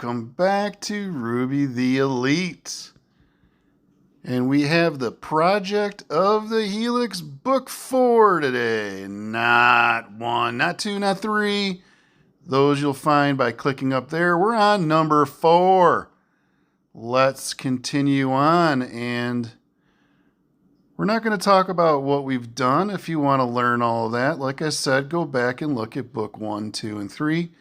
welcome back to Ruby the Elite. And we have the Project of the Helix Book 4 today. Not 1, not 2, not 3. Those you'll find by clicking up there. We're on number 4. Let's continue on, and we're not going to talk about what we've done. If you want to learn all of that, like I said, go back and look at book 1, 2, and 3.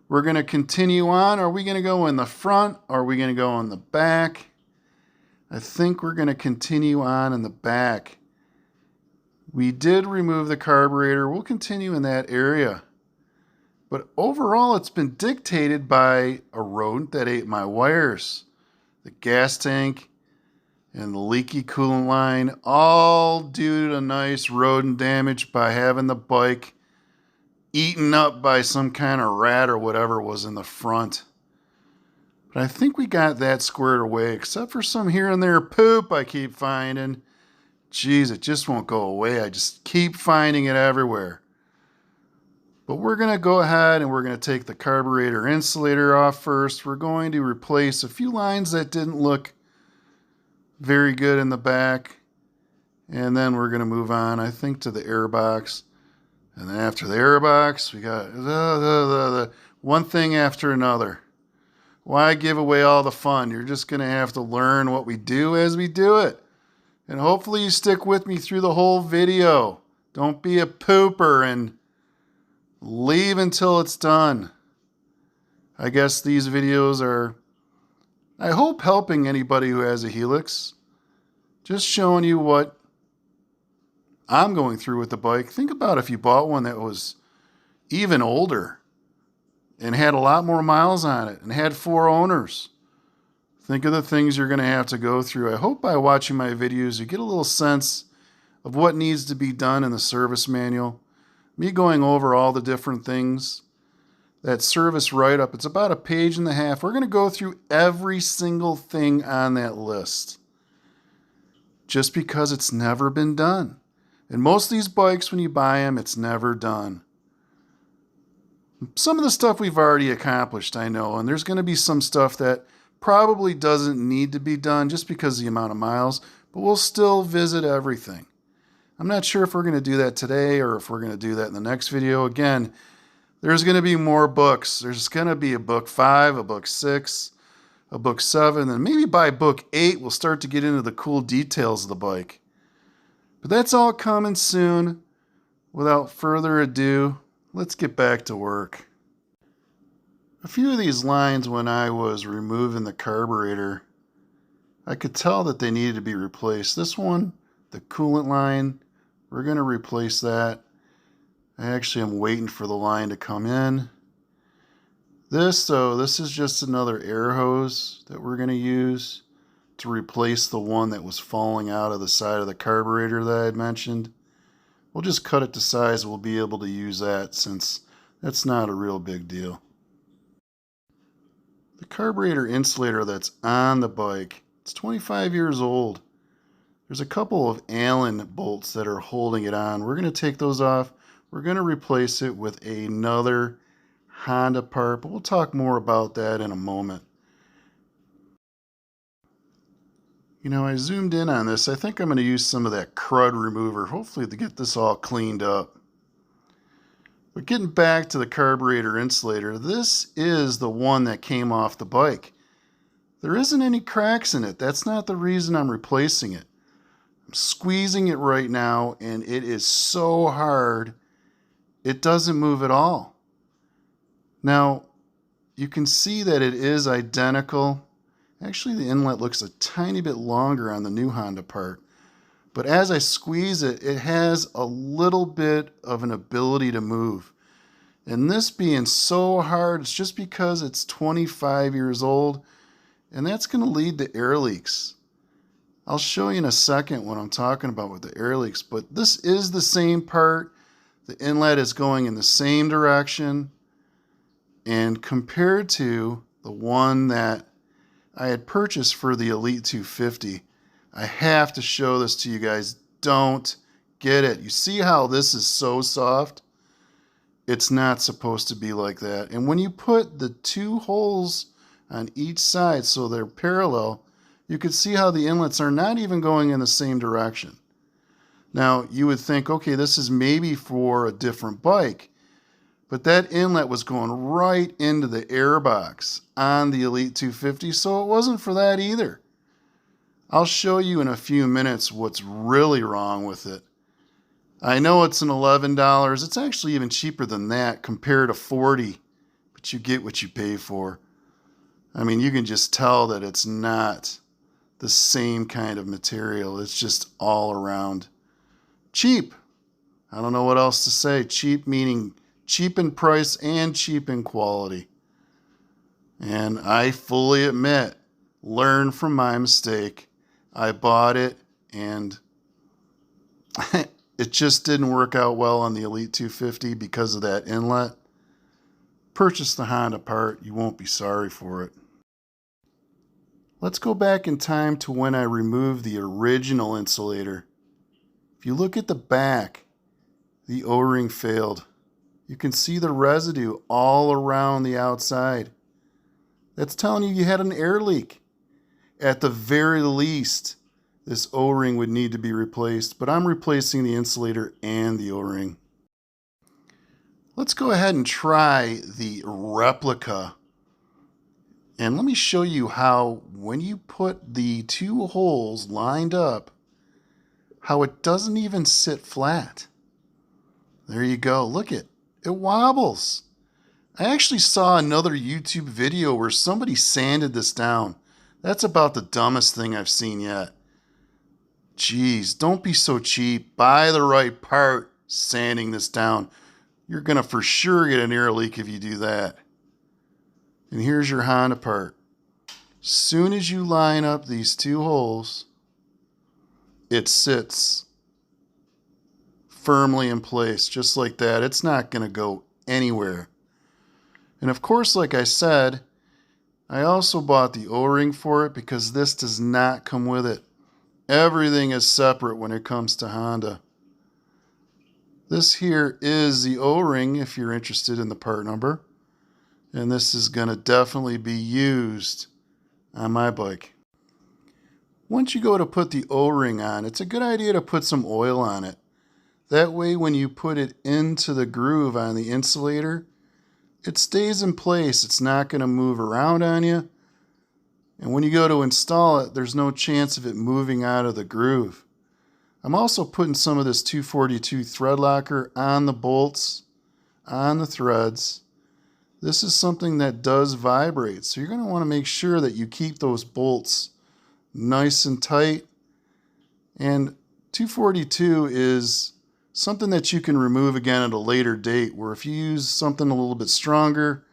We're going to continue on. Are we going to go in the front? Or are we going to go in the back? I think we're going to continue on in the back. We did remove the carburetor. We'll continue in that area. But overall, it's been dictated by a rodent that ate my wires. The gas tank and the leaky coolant line, all due to nice rodent damage by having the bike eaten up by some kind of rat or whatever was in the front. But I think we got that squared away, except for some here and there poop I keep finding. Geez, it just won't go away. I just keep finding it everywhere. But we're going to go ahead and we're going to take the carburetor insulator off first. We're going to replace a few lines that didn't look very good in the back. And then we're going to move on, I think, to the airbox. And then after the airbox, we got the one thing after another. Why give away all the fun? You're just going to have to learn what we do as we do it. And hopefully you stick with me through the whole video. Don't be a pooper and leave until it's done. I guess these videos are, I hope, helping anybody who has a Helix. Just showing you what I'm going through with the bike. Think about if you bought one that was even older and had a lot more miles on it and had 4 owners. Think of the things you're going to have to go through. I hope by watching my videos you get a little sense of what needs to be done in the service manual. Me going over all the different things. That service write-up, it's about 1.5 pages. We're going to go through every single thing on that list. Just because it's never been done. And most of these bikes, when you buy them, it's never done. Some of the stuff we've already accomplished, I know, and there's going to be some stuff that probably doesn't need to be done just because of the amount of miles, but we'll still visit everything. I'm not sure if we're going to do that today or if we're going to do that in the next video. Again, there's going to be more books. There's going to be a book 5, a book 6, a book 7, and maybe by book 8, we'll start to get into the cool details of the bike. But that's all coming soon. Without further ado, let's get back to work. A few of these lines, when I was removing the carburetor, I could tell that they needed to be replaced. This one, the coolant line, we're going to replace that. I actually am waiting for the line to come in. This is just another air hose that we're going to use to replace the one that was falling out of the side of the carburetor that I had mentioned. We'll just cut it to size. We'll be able to use that since that's not a real big deal. The carburetor insulator that's on the bike, it's 25 years old. There's a couple of Allen bolts that are holding it on. We're going to take those off. We're going to replace it with another Honda part, but we'll talk more about that in a moment. You know, I zoomed in on this. I think I'm going to use some of that crud remover, hopefully to get this all cleaned up. But getting back to the carburetor insulator, this is the one that came off the bike. There isn't any cracks in it. That's not the reason I'm replacing it. I'm squeezing it right now, and it is so hard, it doesn't move at all. Now, you can see that it is identical. Actually, the inlet looks a tiny bit longer on the new Honda part. But as I squeeze it, it has a little bit of an ability to move. And this being so hard, it's just because it's 25 years old, and that's going to lead to air leaks. I'll show you in a second what I'm talking about with the air leaks, but this is the same part. The inlet is going in the same direction. And compared to the one that I had purchased for the Elite 250, I have to show this to you guys. Don't get it. You see how this is so soft? It's not supposed to be like that. And when you put the 2 holes on each side so they're parallel, you can see how the inlets are not even going in the same direction. Now, you would think, okay, this is maybe for a different bike, but that inlet was going right into the airbox on the Elite 250, so it wasn't for that either. I'll show you in a few minutes what's really wrong with it. I know it's an $11. It's actually even cheaper than that compared to $40, but you get what you pay for. I mean, you can just tell that it's not the same kind of material. It's just all around cheap. I don't know what else to say. Cheap meaning cheap in price and cheap in quality. And I fully admit, learn from my mistake. I bought it and it just didn't work out well on the Elite 250 because of that inlet. Purchase the Honda part. You won't be sorry for it. Let's go back in time to when I removed the original insulator. If you look at the back, the O-ring failed. You can see the residue all around the outside. That's telling you had an air leak. At the very least, this O-ring would need to be replaced, but I'm replacing the insulator and the O-ring. Let's go ahead and try the replica. And let me show you how when you put the two holes lined up, how it doesn't even sit flat. There you go. Look it wobbles. I actually saw another YouTube video where somebody sanded this down. That's about the dumbest thing I've seen yet. Geez, don't be so cheap. Buy the right part sanding this down. You're going to for sure get an air leak if you do that. And here's your Honda part. Soon as you line up these two holes, it sits firmly in place, just like that. It's not going to go anywhere. And of course, like I said, I also bought the O-ring for it because this does not come with it. Everything is separate when it comes to Honda. This here is the O-ring if you're interested in the part number. And this is going to definitely be used on my bike. Once you go to put the O-ring on, it's a good idea to put some oil on it. That way when you put it into the groove on the insulator, it stays in place. It's not going to move around on you. And when you go to install it, there's no chance of it moving out of the groove. I'm also putting some of this 242 thread locker on the bolts, on the threads. This is something that does vibrate. So you're going to want to make sure that you keep those bolts nice and tight. And 242 is something that you can remove again at a later date, where if you use something a little bit stronger,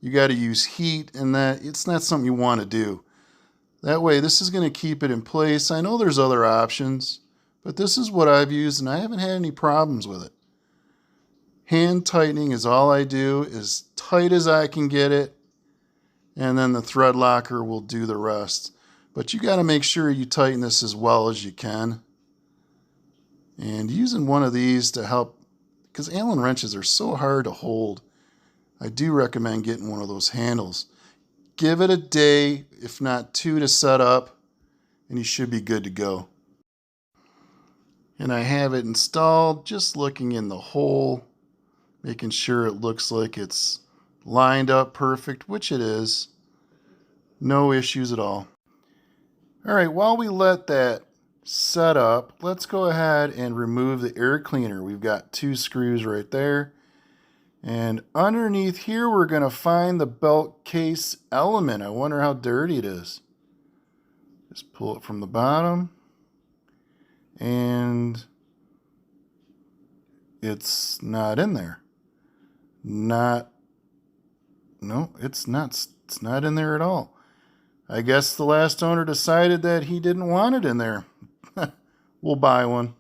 you got to use heat, and that it's not something you want to do. That way, this is going to keep it in place. I know there's other options, but this is what I've used, and I haven't had any problems with it. Hand tightening is all I do, as tight as I can get it, and then the thread locker will do the rest. But you got to make sure you tighten this as well as you can. And using one of these to help, because Allen wrenches are so hard to hold, I do recommend getting one of those handles. Give it a day, if not two, to set up, and you should be good to go. And I have it installed, just looking in the hole, making sure it looks like it's lined up perfect, which it is. No issues at all. All right, while we let that set up, let's go ahead and remove the air cleaner. We've got two screws right there. And underneath here, we're going to find the belt case element. I wonder how dirty it is. Just pull it from the bottom. And it's not in there. No, it's not. It's not in there at all. I guess the last owner decided that he didn't want it in there. We'll buy one.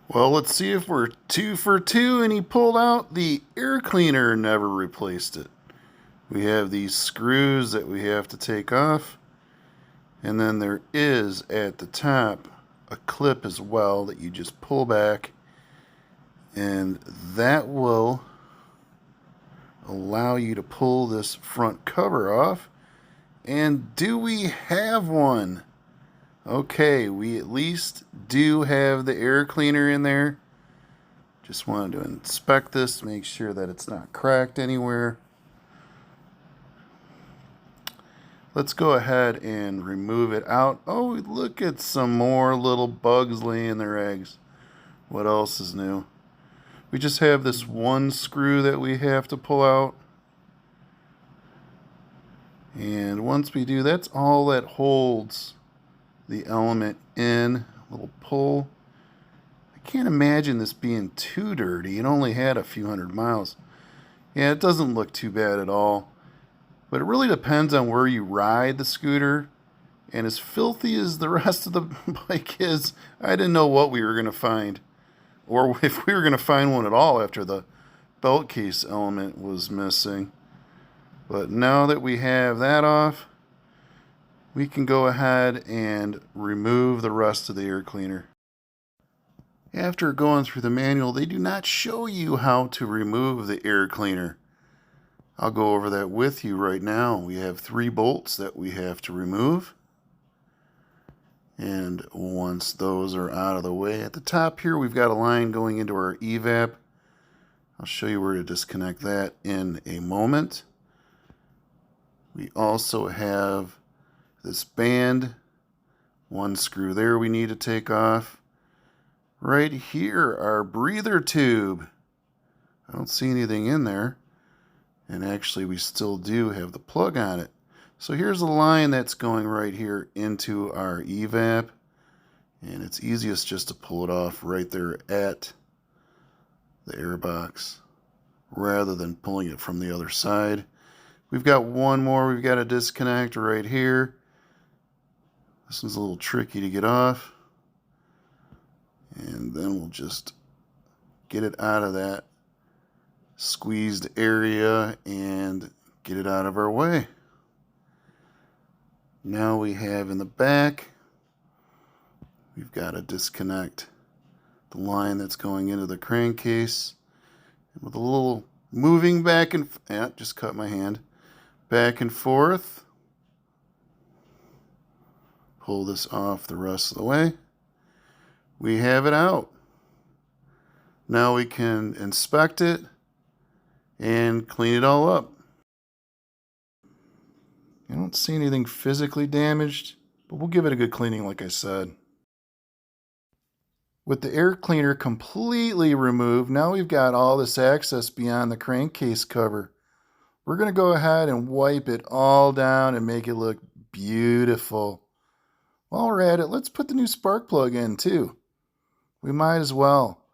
Well, let's see if we're 2 for 2, and he pulled out the air cleaner and never replaced it. We have these screws that we have to take off, and then there is at the top a clip as well that you just pull back, and that will allow you to pull this front cover off. And do we have one? Okay, we at least do have the air cleaner in there. Just wanted to inspect this, make sure that it's not cracked anywhere. Let's go ahead and remove it out. Oh, look at some more little bugs laying their eggs. What else is new? We just have this one screw that we have to pull out. And once we do, that's all that holds the element in. A little pull. I can't imagine this being too dirty. It only had a few hundred miles. Yeah, it doesn't look too bad at all. But it really depends on where you ride the scooter. And as filthy as the rest of the bike is, I didn't know what we were going to find. Or if we were going to find one at all after the belt case element was missing. But now that we have that off, we can go ahead and remove the rest of the air cleaner. After going through the manual, they do not show you how to remove the air cleaner. I'll go over that with you right now. We have 3 bolts that we have to remove. And once those are out of the way, at the top here we've got a line going into our evap. I'll show you where to disconnect that in a moment. We also have this band, one screw there we need to take off. Right here, our breather tube. I don't see anything in there. And actually we still do have the plug on it. So here's the line that's going right here into our evap. And it's easiest just to pull it off right there at the airbox rather than pulling it from the other side. We've got one more we've got to disconnect right here. This is a little tricky to get off. And then we'll just get it out of that squeezed area and get it out of our way. Now we have in the back, we've got to disconnect the line that's going into the crankcase. And with a little moving back and just cut my hand. Back and forth. Pull this off the rest of the way. We have it out. Now we can inspect it and clean it all up. I don't see anything physically damaged, but we'll give it a good cleaning like I said. With the air cleaner completely removed, now we've got all this access beyond the crankcase cover. We're going to go ahead and wipe it all down and make it look beautiful. While we're at it, let's put the new spark plug in too. We might as well.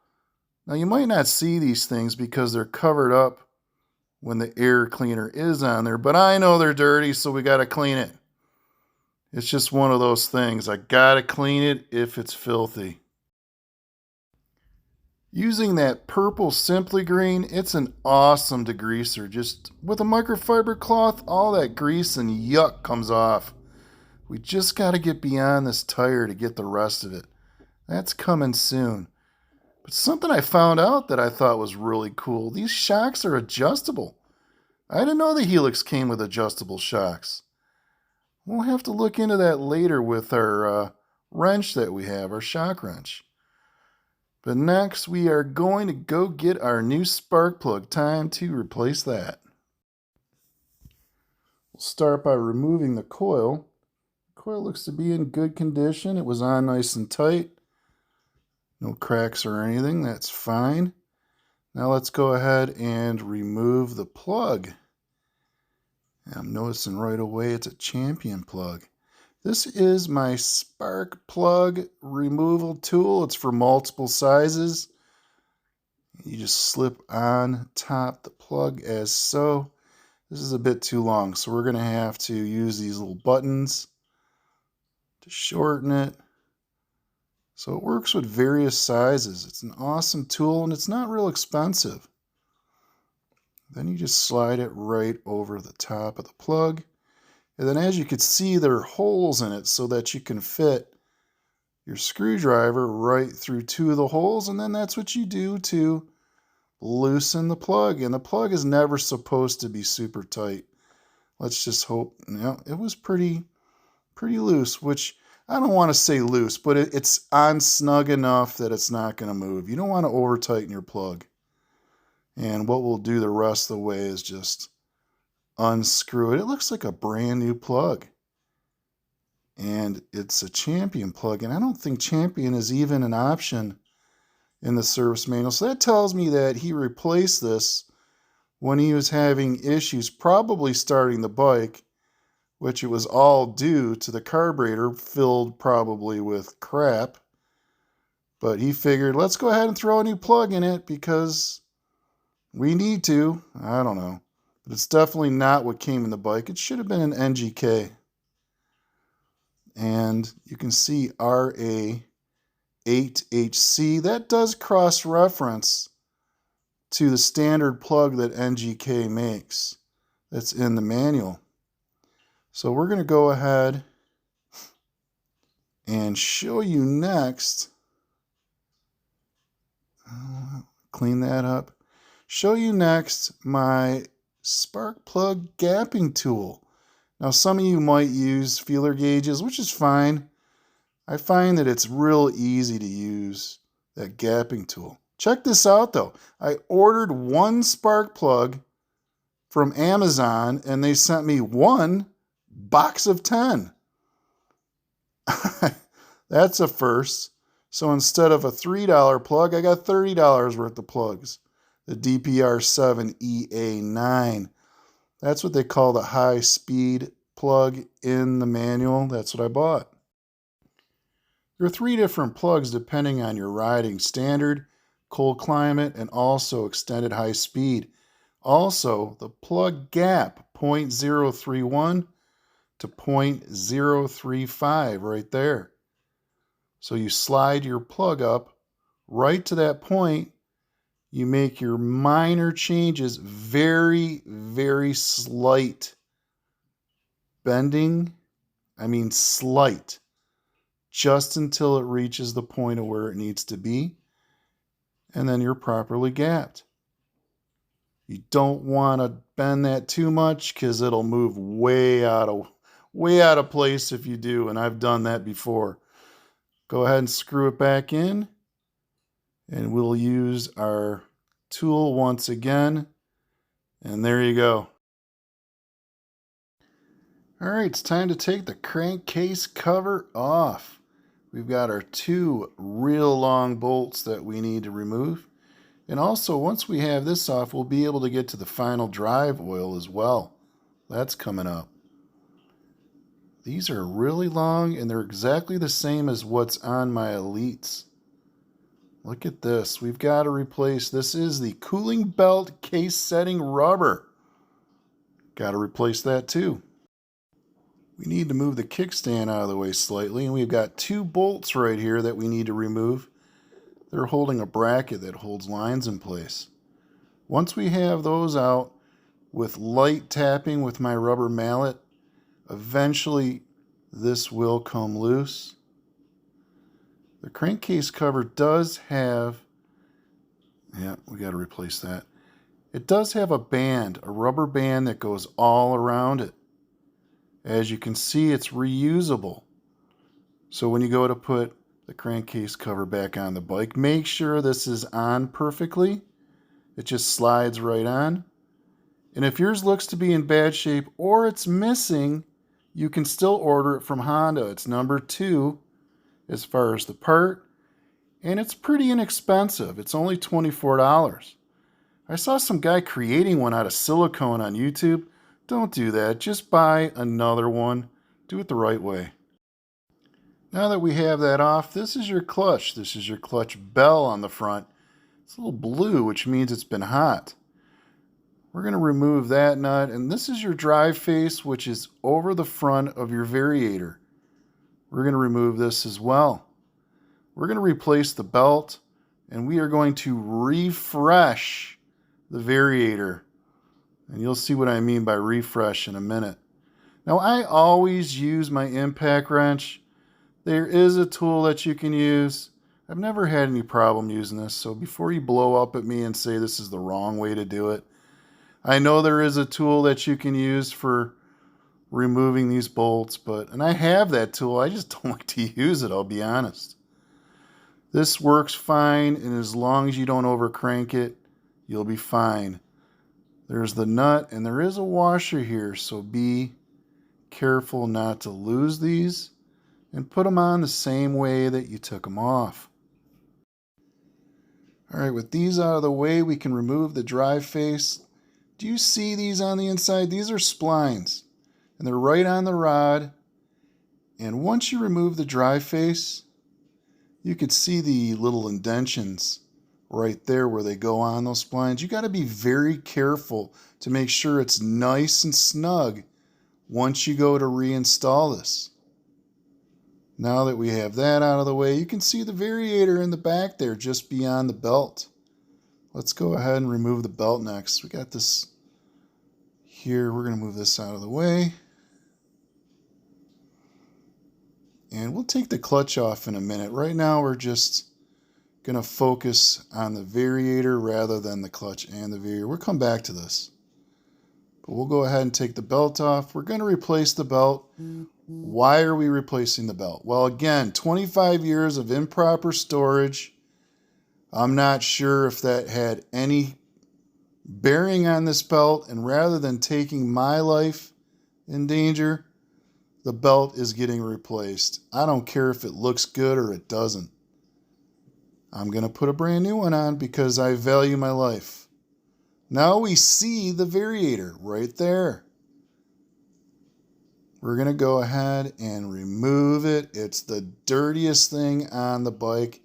Now you might not see these things because they're covered up when the air cleaner is on there, but I know they're dirty, so we got to clean it. It's just one of those things. I got to clean it if it's filthy. Using that purple Simply Green, it's an awesome degreaser. Just with a microfiber cloth, all that grease and yuck comes off. We just got to get beyond this tire to get the rest of it. That's coming soon. But something I found out that I thought was really cool, these shocks are adjustable. I didn't know the Helix came with adjustable shocks. We'll have to look into that later with our wrench that we have, our shock wrench. But next, we are going to go get our new spark plug. Time to replace that. We'll start by removing the coil. The coil looks to be in good condition. It was on nice and tight. No cracks or anything. That's fine. Now let's go ahead and remove the plug. I'm noticing right away it's a Champion plug. This is my spark plug removal tool. It's for multiple sizes. You just slip on top the plug as so. This is a bit too long, so we're going to have to use these little buttons to shorten it. So it works with various sizes. It's an awesome tool and it's not real expensive. Then you just slide it right over the top of the plug. And then as you can see, there are holes in it so that you can fit your screwdriver right through 2 of the holes. And then that's what you do to loosen the plug. And the plug is never supposed to be super tight. Let's just hope. It was pretty loose, which I don't want to say loose, but it's on snug enough that it's not going to move. You don't want to over tighten your plug. And what we'll do the rest of the way is just unscrew it. It looks like a brand new plug. And it's a Champion plug, and I don't think Champion is even an option in the service manual. So that tells me that he replaced this when he was having issues, probably starting the bike, which it was all due to the carburetor filled probably with crap. But he figured, let's go ahead and throw a new plug in it because we need to. I don't know. But it's definitely not what came in the bike. It should have been an NGK. And you can see RA8HC. That does cross-reference to the standard plug that NGK makes that's in the manual. So we're going to go ahead and show you next. Clean that up. Show you next my spark plug gapping tool. Now, some of you might use feeler gauges, which is fine. I find that it's real easy to use that gapping tool. Check this out, though. I ordered one spark plug from Amazon, and they sent me one box of 10. That's a first. So instead of a $3 plug, I got $30 worth of plugs. The DPR7EA9. That's what they call the high-speed plug in the manual. That's what I bought. There are 3 different plugs depending on your riding: standard, cold climate, and also extended high speed. Also, the plug gap, 0.031 to 0.035 right there. So you slide your plug up right to that point. You make your minor changes, very, very slight bending. I mean slight, just until it reaches the point of where it needs to be. And then you're properly gapped. You don't want to bend that too much because it'll move way out of place if you do, and I've done that before. Go ahead and screw it back in, and we'll use our tool once again, and there you go. All right, it's time to take the crankcase cover off. We've got our 2 real long bolts that we need to remove. And also, once we have this off, we'll be able to get to the final drive oil as well. That's coming up. These are really long, and they're exactly the same as what's on my Elites. Look at this. We've got to replace, this is the cooling belt case setting rubber. Got to replace that too. We need to move the kickstand out of the way slightly, and we've got 2 bolts right here that we need to remove. They're holding a bracket that holds lines in place. Once we have those out, with light tapping with my rubber mallet, eventually this will come loose. The crankcase cover does have, we got to replace that. It does have a band, a rubber band that goes all around it. As you can see, it's reusable. So when you go to put the crankcase cover back on the bike, make sure this is on perfectly. It just slides right on. And if yours looks to be in bad shape or it's missing, you can still order it from Honda. It's number 2 as far as the part, and it's pretty inexpensive. It's only $24. I saw some guy creating one out of silicone on YouTube. Don't do that. Just buy another one. Do it the right way. Now that we have that off, this is your clutch. This is your clutch bell on the front. It's a little blue, which means it's been hot. We're going to remove that nut, and this is your drive face, which is over the front of your Variator. We're going to remove this as well. We're going to replace the belt, and we are going to refresh the Variator. And you'll see what I mean by refresh in a minute. Now, I always use my impact wrench. There is a tool that you can use. I've never had any problem using this, so before you blow up at me and say this is the wrong way to do it, I know there is a tool that you can use for removing these bolts, and I have that tool, I just don't like to use it, I'll be honest. This works fine, and as long as you don't overcrank it, you'll be fine. There's the nut, and there is a washer here, so be careful not to lose these, and put them on the same way that you took them off. Alright, with these out of the way, we can remove the drive face. Do you see these on the inside? These are splines, and they're right on the rod. And once you remove the drive face, you could see the little indentions right there where they go on those splines. You got to be very careful to make sure it's nice and snug once you go to reinstall this. Now that we have that out of the way, you can see the variator in the back there just beyond the belt. Let's go ahead and remove the belt next. We got this here. We're going to move this out of the way. And we'll take the clutch off in a minute. Right now we're just going to focus on the variator rather than the clutch and the variator. We'll come back to this. But we'll go ahead and take the belt off. We're going to replace the belt. Why are we replacing the belt? Well, again, 25 years of improper storage. I'm not sure if that had any bearing on this belt, and rather than taking my life in danger, the belt is getting replaced. I don't care if it looks good or it doesn't. I'm going to put a brand new one on because I value my life. Now we see the variator right there. We're going to go ahead and remove it. It's the dirtiest thing on the bike.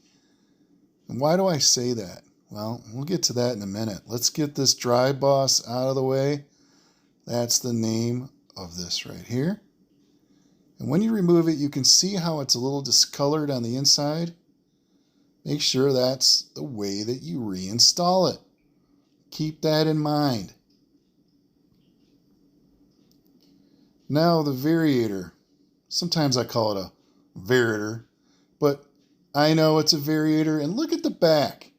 And why do I say that? Well, we'll get to that in a minute. Let's get this dry boss out of the way. That's the name of this right here. And when you remove it, you can see how it's a little discolored on the inside. Make sure that's the way that you reinstall it. Keep that in mind. Now the variator. Sometimes I call it a variator, but I know it's a variator. And look at the back.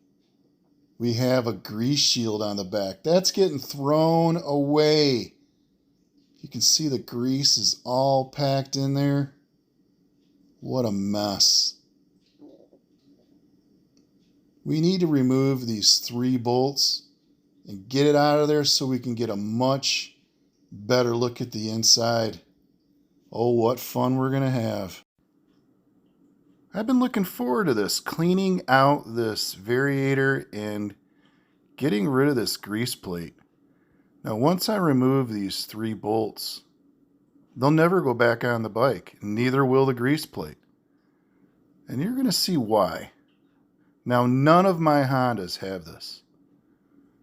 We have a grease shield on the back. That's getting thrown away. You can see the grease is all packed in there. What a mess. We need to remove these 3 bolts and get it out of there so we can get a much better look at the inside. Oh, what fun we're going to have. I've been looking forward to this, cleaning out this variator and getting rid of this grease plate. Now, once I remove these 3 bolts, they'll never go back on the bike. Neither will the grease plate. And you're going to see why. Now, none of my Hondas have this.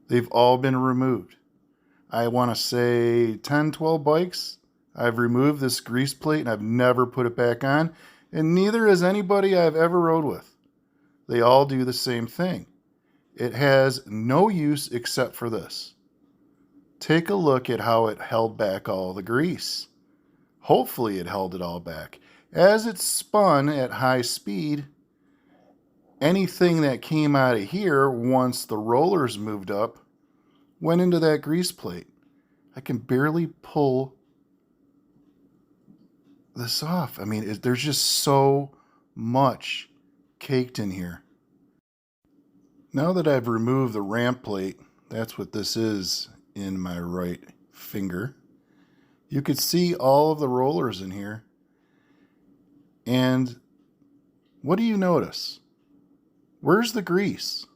They've all been removed. I want to say 10, 12 bikes. I've removed this grease plate and I've never put it back on. And neither has anybody I've ever rode with. They all do the same thing. It has no use except for this. Take a look at how it held back all the grease. Hopefully it held it all back. As it spun at high speed, anything that came out of here once the rollers moved up went into that grease plate. I can barely pull this off. I mean, there's just so much caked in here. Now that I've removed the ramp plate, that's what this is in my right finger, you could see all of the rollers in here. And what do you notice? Where's the grease?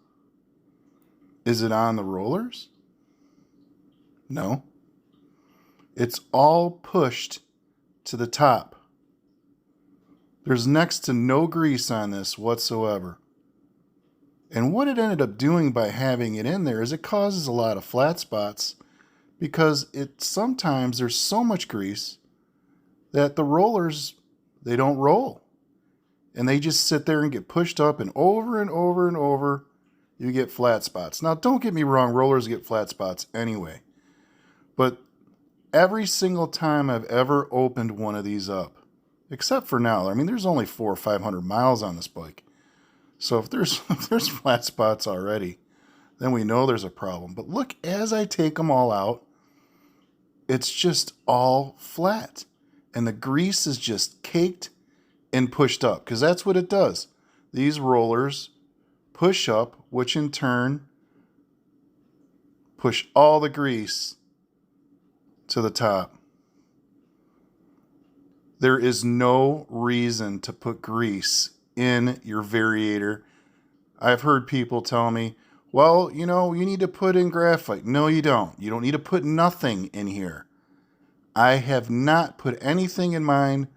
Is it on the rollers? No. It's all pushed to the top. There's next to no grease on this whatsoever. And what it ended up doing by having it in there is it causes a lot of flat spots because sometimes there's so much grease that the rollers, they don't roll. And they just sit there and get pushed up, and over and over and over, you get flat spots. Now, don't get me wrong, rollers get flat spots anyway. But every single time I've ever opened one of these up, except for now, I mean, there's only 400 or 500 miles on this bike. So if there's if there's flat spots already, then we know there's a problem. But look, as I take them all out, it's just all flat. And the grease is just caked and pushed up, because that's what it does. These rollers push up, which in turn push all the grease to the top. There is no reason to put grease in your Variator. I've heard people tell me, well, you know, you need to put in graphite. No, you don't. You don't need to put nothing in here. I have not put anything in mine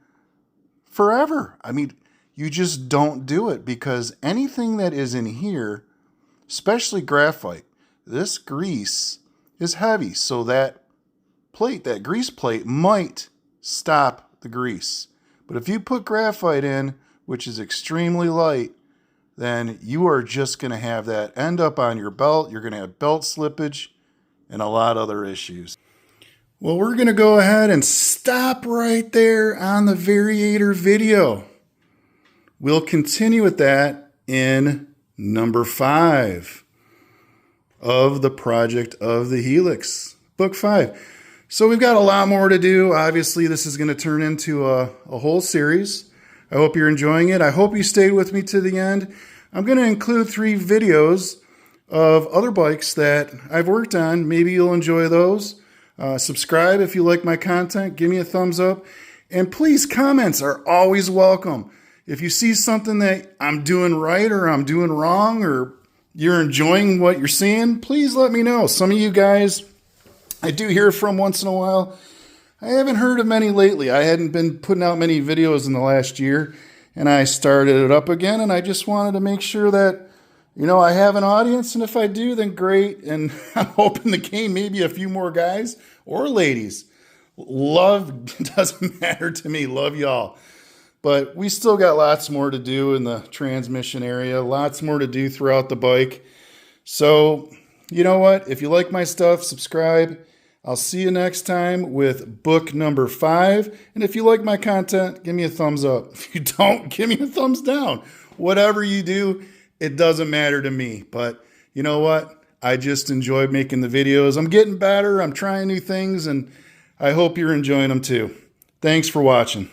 forever. I mean, you just don't do it, because anything that is in here, especially graphite, this grease is heavy. So that plate, that grease plate, might stop the grease. But if you put graphite in, which is extremely light, then you are just going to have that end up on your belt. You're going to have belt slippage and a lot of other issues. Well, we're going to go ahead and stop right there on the Variator video. We'll continue with that in number 5 of the project of the Helix, book 5. So we've got a lot more to do. Obviously, this is going to turn into a whole series. I hope you're enjoying it. I hope you stayed with me to the end. I'm going to include 3 videos of other bikes that I've worked on. Maybe you'll enjoy those. Subscribe if you like my content. Give me a thumbs up. And please, comments are always welcome. If you see something that I'm doing right or I'm doing wrong, or you're enjoying what you're seeing, please let me know. Some of you guys I do hear from once in a while. I haven't heard of many lately. I hadn't been putting out many videos in the last year, and I started it up again, and I just wanted to make sure that, you know, I have an audience, and if I do, then great. And I'm hoping to gain maybe a few more guys or ladies. Love doesn't matter to me. Love y'all. But we still got lots more to do in the transmission area, lots more to do throughout the bike. So, you know what? If you like my stuff, subscribe. I'll see you next time with book number 5. And if you like my content, give me a thumbs up. If you don't, give me a thumbs down. Whatever you do, it doesn't matter to me. But you know what? I just enjoy making the videos. I'm getting better. I'm trying new things, and I hope you're enjoying them too. Thanks for watching.